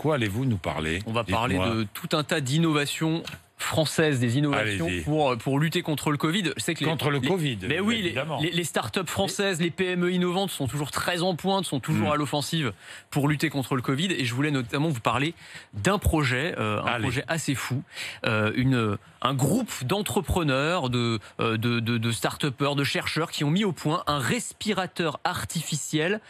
quoi allez-vous nous parler? On va parler de tout un tas d'innovations françaises, des innovations pour lutter contre le Covid. Je sais que contre le Covid, mais oui, évidemment. les startups françaises, les PME innovantes sont toujours très en pointe, sont toujours à l'offensive pour lutter contre le Covid. Et je voulais notamment vous parler d'un projet, projet assez fou, un groupe d'entrepreneurs, de start-upers, de chercheurs qui ont mis au point un respirateur artificiel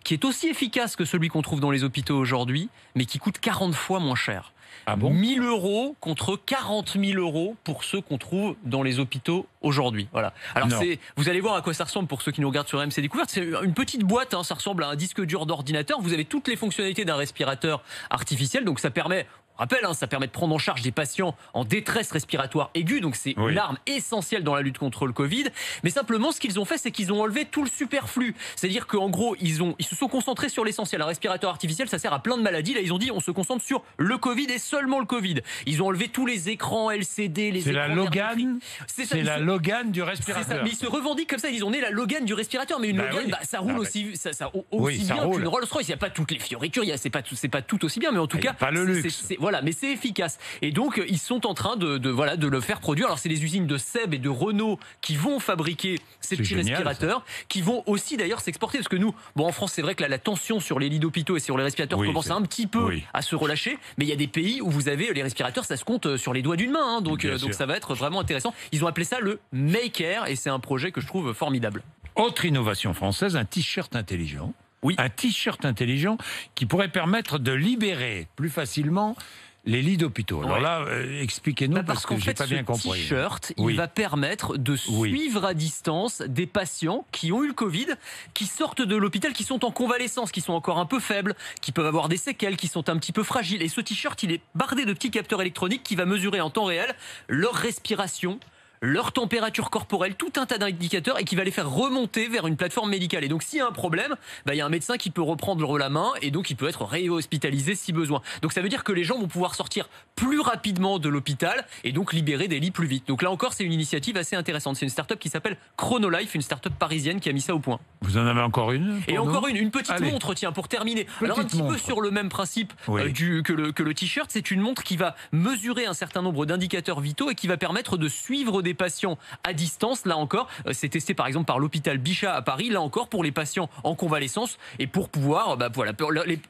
qui est aussi efficace que celui qu'on trouve dans les hôpitaux aujourd'hui, mais qui coûte 40 fois moins cher. Ah bon? 1 000 € contre 40 000 € pour ceux qu'on trouve dans les hôpitaux aujourd'hui. Voilà. Alors vous allez voir à quoi ça ressemble pour ceux qui nous regardent sur RMC Découverte. C'est une petite boîte, ça ressemble à un disque dur d'ordinateur. Vous avez toutes les fonctionnalités d'un respirateur artificiel, donc ça permet... Rappel, ça permet de prendre en charge des patients en détresse respiratoire aiguë, donc c'est une arme essentielle dans la lutte contre le Covid. Mais simplement, ce qu'ils ont fait, c'est qu'ils ont enlevé tout le superflu. C'est-à-dire qu'en gros, ils se sont concentrés sur l'essentiel. Un respirateur artificiel, ça sert à plein de maladies. Là, ils ont dit, on se concentre sur le Covid et seulement le Covid. Ils ont enlevé tous les écrans LCD, les écrans... C'est la Logan. C'est la Logan du respirateur. C'est ça. Mais ils se revendiquent comme ça. Ils disent, on est la Logan du respirateur. Mais une Logan, ça roule aussi bien qu'une Rolls-Royce. Il n'y a pas toutes les fioritures. C'est pas tout aussi bien, mais en tout cas, pas le luxe. Voilà, mais c'est efficace. Et donc, ils sont en train de le faire produire. Alors, c'est les usines de Seb et de Renault qui vont fabriquer ces petits respirateurs, qui vont aussi d'ailleurs s'exporter. Parce que nous, en France, c'est vrai que la tension sur les lits d'hôpitaux et sur les respirateurs commence un petit peu à se relâcher. Mais il y a des pays où vous avez les respirateurs, ça se compte sur les doigts d'une main. Donc ça va être vraiment intéressant. Ils ont appelé ça le Make Air et c'est un projet que je trouve formidable. Autre innovation française, un t-shirt intelligent. Oui. Un t-shirt intelligent qui pourrait permettre de libérer plus facilement les lits d'hôpitaux. Alors là, expliquez-nous parce que j'ai pas bien compris. Ce t-shirt, il va permettre de suivre à distance des patients qui ont eu le Covid, qui sortent de l'hôpital, qui sont en convalescence, qui sont encore un peu faibles, qui peuvent avoir des séquelles, qui sont un petit peu fragiles. Et ce t-shirt, il est bardé de petits capteurs électroniques qui va mesurer en temps réel leur respiration, leur température corporelle, tout un tas d'indicateurs et qui va les faire remonter vers une plateforme médicale. Et donc s'il y a un problème, il y a un médecin qui peut reprendre la main et donc il peut être réhospitalisé si besoin. Donc ça veut dire que les gens vont pouvoir sortir plus rapidement de l'hôpital et donc libérer des lits plus vite. Donc là encore, c'est une initiative assez intéressante. C'est une start-up qui s'appelle Chronolife, une start-up parisienne qui a mis ça au point. Vous en avez encore une? Et encore une petite montre, tiens, pour terminer. Alors un petit peu sur le même principe que le t-shirt, c'est une montre qui va mesurer un certain nombre d'indicateurs vitaux et qui va permettre de suivre des patients à distance. Là encore, c'est testé par exemple par l'hôpital Bichat à Paris, là encore pour les patients en convalescence et pour pouvoir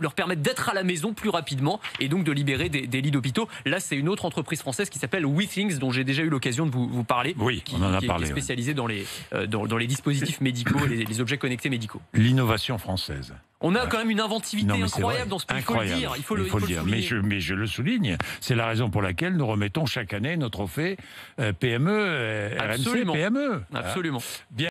leur permettre d'être à la maison plus rapidement et donc de libérer des lits d'hôpitaux. Là, c'est une autre entreprise française qui s'appelle WeThings, dont j'ai déjà eu l'occasion de vous parler. Oui, on en a parlé. Qui est spécialisée dans les dispositifs médicaux et les objets connectés médicaux. L'innovation française. On a quand même une inventivité incroyable dans ce pays, il faut le dire. Il faut le dire. Mais je le souligne, c'est la raison pour laquelle nous remettons chaque année notre trophée PME, RMC PME. Absolument. Bien.